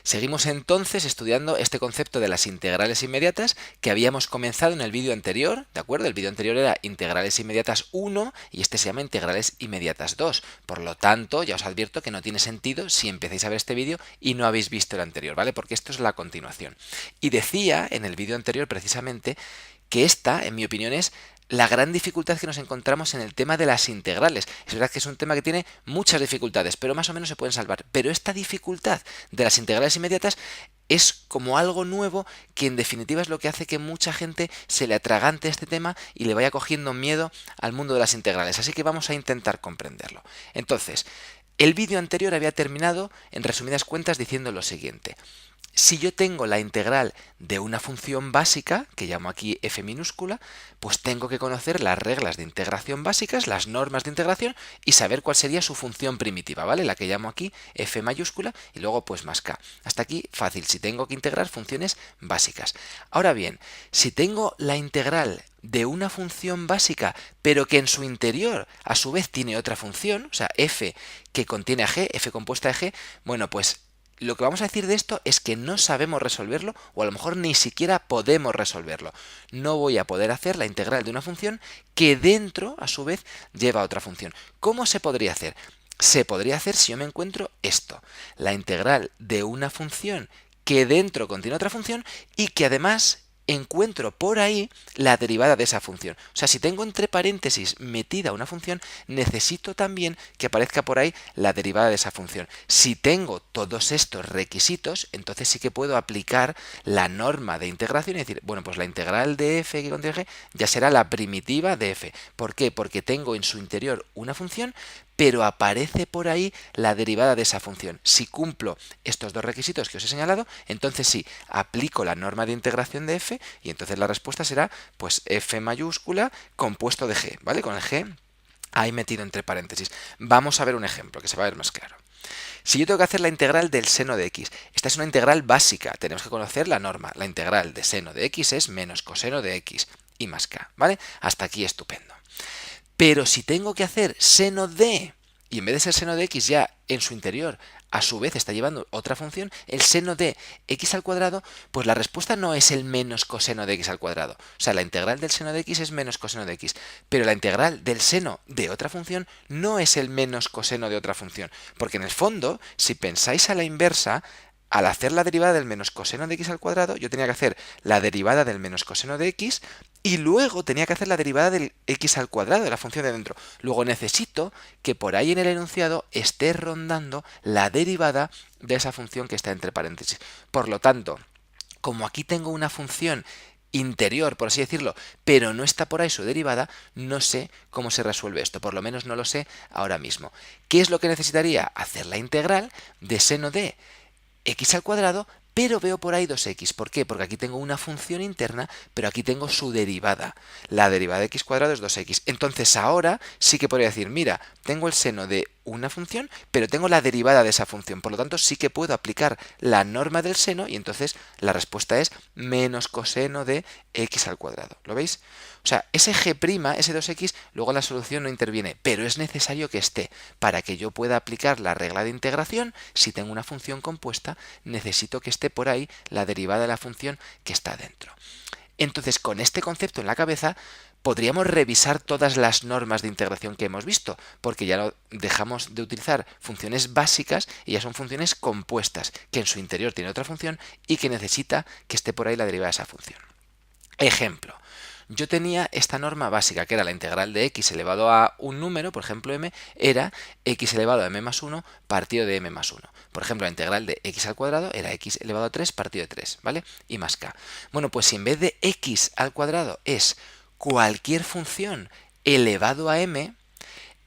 Seguimos entonces estudiando este concepto de las integrales inmediatas que habíamos comenzado en el vídeo anterior, ¿de acuerdo? El vídeo anterior era integrales inmediatas 1 y este se llama integrales inmediatas 2. Por lo tanto, ya os advierto que no tiene sentido si empezáis a ver este vídeo y no habéis visto el anterior, ¿vale? Porque esto es la continuación. Y decía en el vídeo anterior precisamente que esta, en mi opinión, es la gran dificultad que nos encontramos en el tema de las integrales. Es verdad que es un tema que tiene muchas dificultades, pero más o menos se pueden salvar. Pero esta dificultad de las integrales inmediatas es como algo nuevo que en definitiva es lo que hace que mucha gente se le atragante este tema y le vaya cogiendo miedo al mundo de las integrales. Así que vamos a intentar comprenderlo. Entonces, el vídeo anterior había terminado, en resumidas cuentas, diciendo lo siguiente. Si yo tengo la integral de una función básica, que llamo aquí f minúscula, pues tengo que conocer las reglas de integración básicas, las normas de integración y saber cuál sería su función primitiva, ¿vale? La que llamo aquí f mayúscula y luego pues más k. Hasta aquí fácil, si tengo que integrar funciones básicas. Ahora bien, si tengo la integral de una función básica, pero que en su interior a su vez tiene otra función, o sea, f que contiene a g, f compuesta de g, bueno, pues lo que vamos a decir de esto es que no sabemos resolverlo o a lo mejor ni siquiera podemos resolverlo. No voy a poder hacer la integral de una función que dentro, a su vez, lleva otra función. ¿Cómo se podría hacer? Se podría hacer si yo me encuentro esto, la integral de una función que dentro contiene otra función y que además encuentro por ahí la derivada de esa función. O sea, si tengo entre paréntesis metida una función, necesito también que aparezca por ahí la derivada de esa función. Si tengo todos estos requisitos, entonces sí que puedo aplicar la norma de integración y decir, bueno, pues la integral de f que contiene g ya será la primitiva de f. ¿Por qué? Porque tengo en su interior una función, pero aparece por ahí la derivada de esa función. Si cumplo estos dos requisitos que os he señalado, entonces sí, aplico la norma de integración de f y entonces la respuesta será pues f mayúscula compuesto de g, ¿vale? Con el g ahí metido entre paréntesis. Vamos a ver un ejemplo que se va a ver más claro. Si yo tengo que hacer la integral del seno de x, esta es una integral básica, tenemos que conocer la norma. La integral de seno de x es menos coseno de x y más k, ¿vale? Hasta aquí estupendo. Pero si tengo que hacer seno de, y en vez de ser seno de x ya en su interior, a su vez está llevando otra función, el seno de x al cuadrado, pues la respuesta no es el menos coseno de x al cuadrado. O sea, la integral del seno de x es menos coseno de x, pero la integral del seno de otra función no es el menos coseno de otra función. Porque en el fondo, si pensáis a la inversa, al hacer la derivada del menos coseno de x al cuadrado, yo tenía que hacer la derivada del menos coseno de x y luego tenía que hacer la derivada del x al cuadrado de la función de dentro. Luego necesito que por ahí en el enunciado esté rondando la derivada de esa función que está entre paréntesis. Por lo tanto, como aquí tengo una función interior, por así decirlo, pero no está por ahí su derivada, no sé cómo se resuelve esto, por lo menos no lo sé ahora mismo. ¿Qué es lo que necesitaría? Hacer la integral de seno de x al cuadrado, pero veo por ahí 2x. ¿Por qué? Porque aquí tengo una función interna, pero aquí tengo su derivada. La derivada de x cuadrado es 2x. Entonces ahora sí que podría decir, mira, tengo el seno de una función, pero tengo la derivada de esa función. Por lo tanto, sí que puedo aplicar la norma del seno y entonces la respuesta es menos coseno de x al cuadrado. ¿Lo veis? O sea, ese g', ese 2x, luego la solución no interviene, pero es necesario que esté. Para que yo pueda aplicar la regla de integración, si tengo una función compuesta, necesito que esté por ahí la derivada de la función que está dentro. Entonces, con este concepto en la cabeza, podríamos revisar todas las normas de integración que hemos visto, porque ya no dejamos de utilizar funciones básicas y ya son funciones compuestas, que en su interior tiene otra función y que necesita que esté por ahí la derivada de esa función. Ejemplo. Yo tenía esta norma básica, que era la integral de x elevado a un número, por ejemplo m, era x elevado a m más 1 partido de m más 1. Por ejemplo, la integral de x al cuadrado era x elevado a 3 partido de 3, ¿vale? Y más k. Bueno, pues si en vez de x al cuadrado es cualquier función elevado a m,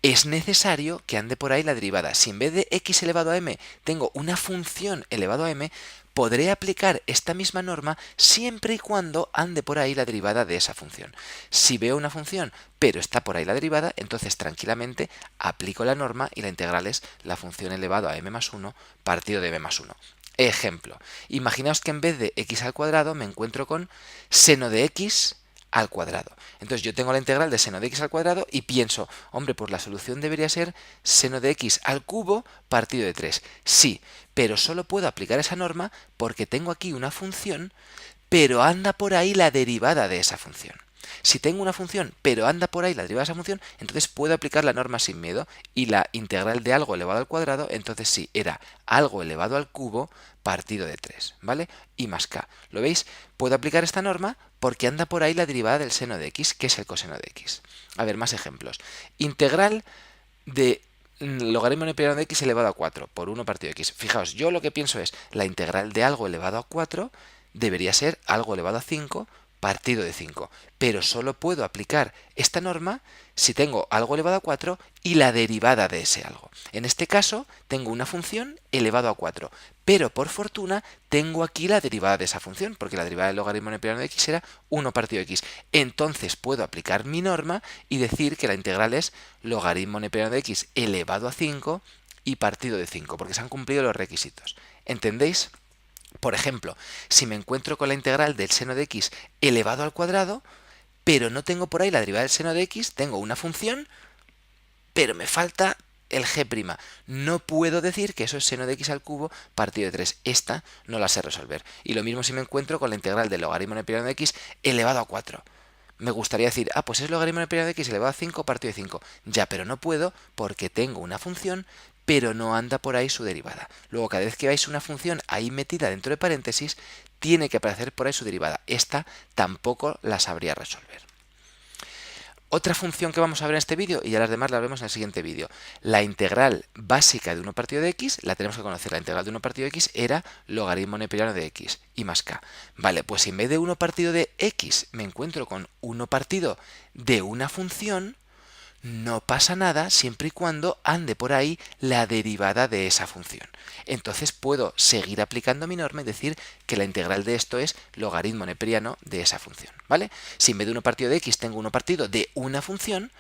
es necesario que ande por ahí la derivada. Si en vez de x elevado a m tengo una función elevado a m, podré aplicar esta misma norma siempre y cuando ande por ahí la derivada de esa función. Si veo una función, pero está por ahí la derivada, entonces tranquilamente aplico la norma y la integral es la función elevado a m más 1 partido de m más 1. Ejemplo, imaginaos que en vez de x al cuadrado me encuentro con seno de x al cuadrado. Entonces yo tengo la integral de seno de x al cuadrado y pienso, hombre, pues la solución debería ser seno de x al cubo partido de 3. Sí, pero solo puedo aplicar esa norma porque tengo aquí una función, pero anda por ahí la derivada de esa función. Si tengo una función, pero anda por ahí la derivada de esa función, entonces puedo aplicar la norma sin miedo y la integral de algo elevado al cuadrado, entonces sí, era algo elevado al cubo partido de 3, ¿vale? Y más k. ¿Lo veis? Puedo aplicar esta norma porque anda por ahí la derivada del seno de x, que es el coseno de x. A ver, más ejemplos. Integral de logaritmo neperiano de x elevado a 4 por 1 partido de x. Fijaos, yo lo que pienso es la integral de algo elevado a 4 debería ser algo elevado a 5 partido de 5. Pero solo puedo aplicar esta norma si tengo algo elevado a 4 y la derivada de ese algo. En este caso, tengo una función elevado a 4, pero por fortuna tengo aquí la derivada de esa función, porque la derivada del logaritmo neperiano de x era 1 partido de x. Entonces puedo aplicar mi norma y decir que la integral es logaritmo neperiano de x elevado a 5 y partido de 5, porque se han cumplido los requisitos. ¿Entendéis? Por ejemplo, si me encuentro con la integral del seno de x elevado al cuadrado, pero no tengo por ahí la derivada del seno de x, tengo una función, pero me falta el g'. No puedo decir que eso es seno de x al cubo partido de 3. Esta no la sé resolver. Y lo mismo si me encuentro con la integral del logaritmo neperiano de x elevado a 4. Me gustaría decir, pues es logaritmo neperiano de x elevado a 5 partido de 5. Ya, pero no puedo porque tengo una función, pero no anda por ahí su derivada. Luego, cada vez que veáis una función ahí metida dentro de paréntesis, tiene que aparecer por ahí su derivada. Esta tampoco la sabría resolver. Otra función que vamos a ver en este vídeo, y ya las demás las vemos en el siguiente vídeo. La integral básica de 1 partido de x, la tenemos que conocer. La integral de 1 partido de x era logaritmo neperiano de x y más k. Vale, pues si en vez de 1 partido de x me encuentro con 1 partido de una función, no pasa nada siempre y cuando ande por ahí la derivada de esa función. Entonces puedo seguir aplicando mi norma y decir que la integral de esto es logaritmo neperiano de esa función, ¿vale? Si en vez de 1 partido de x tengo 1 partido de una función,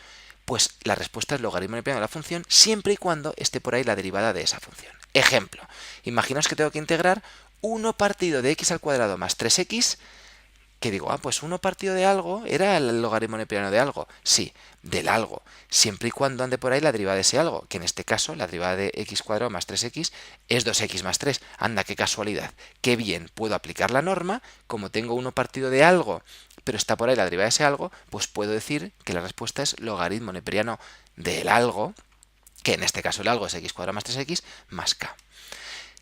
pues la respuesta es logaritmo neperiano de la función siempre y cuando esté por ahí la derivada de esa función. Ejemplo, imaginaos que tengo que integrar 1 partido de x al cuadrado más 3x, que digo, pues 1 partido de algo era el logaritmo neperiano de algo. Sí, del algo, siempre y cuando ande por ahí la derivada de ese algo, que en este caso la derivada de x cuadrado más 3x es 2x más 3. Anda, qué casualidad. Qué bien, puedo aplicar la norma, como tengo 1 partido de algo, pero está por ahí la derivada de ese algo, pues puedo decir que la respuesta es logaritmo neperiano del algo, que en este caso el algo es x cuadrado más 3x más k.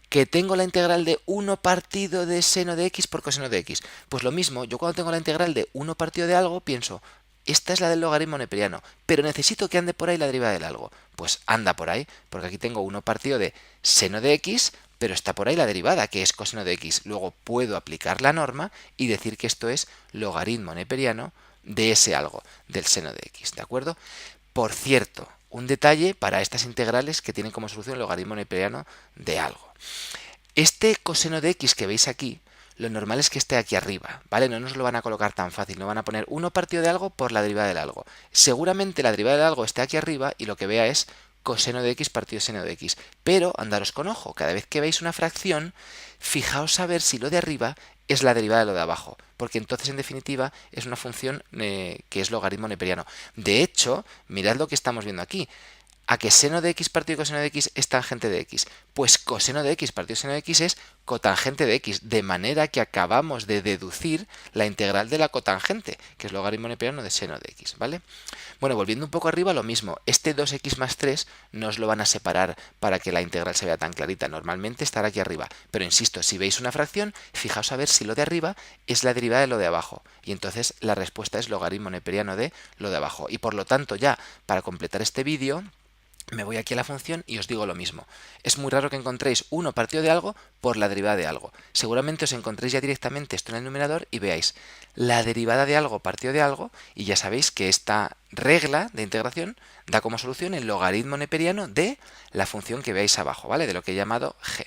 Que tengo la integral de 1 partido de seno de x por coseno de x. Pues lo mismo, yo cuando tengo la integral de 1 partido de algo, pienso, esta es la del logaritmo neperiano, pero necesito que ande por ahí la derivada del algo. Pues anda por ahí, porque aquí tengo 1 partido de seno de x, pero está por ahí la derivada, que es coseno de x. Luego puedo aplicar la norma y decir que esto es logaritmo neperiano de ese algo, del seno de x, ¿de acuerdo? Por cierto, un detalle para estas integrales que tienen como solución el logaritmo neperiano de algo. Este coseno de x que veis aquí, lo normal es que esté aquí arriba, ¿vale? No nos lo van a colocar tan fácil, no van a poner 1 partido de algo por la derivada del algo. Seguramente la derivada del algo esté aquí arriba y lo que vea es coseno de x partido seno de x. Pero andaros con ojo, cada vez que veis una fracción, fijaos a ver si lo de arriba es la derivada de lo de abajo, porque entonces en definitiva es una función que es logaritmo neperiano. De hecho, mirad lo que estamos viendo aquí. ¿A que seno de x partido coseno de x es tangente de x? Pues coseno de x partido seno de x es cotangente de x, de manera que acabamos de deducir la integral de la cotangente, que es logaritmo neperiano de seno de x, ¿vale? Bueno, volviendo un poco arriba, lo mismo. Este 2x más 3 no os lo van a separar para que la integral se vea tan clarita. Normalmente estará aquí arriba. Pero insisto, si veis una fracción, fijaos a ver si lo de arriba es la derivada de lo de abajo. Y entonces la respuesta es logaritmo neperiano de lo de abajo. Y por lo tanto ya, para completar este vídeo, me voy aquí a la función y os digo lo mismo. Es muy raro que encontréis 1 partido de algo por la derivada de algo. Seguramente os encontréis ya directamente esto en el numerador y veáis la derivada de algo partido de algo y ya sabéis que esta regla de integración da como solución el logaritmo neperiano de la función que veáis abajo, ¿vale? De lo que he llamado g.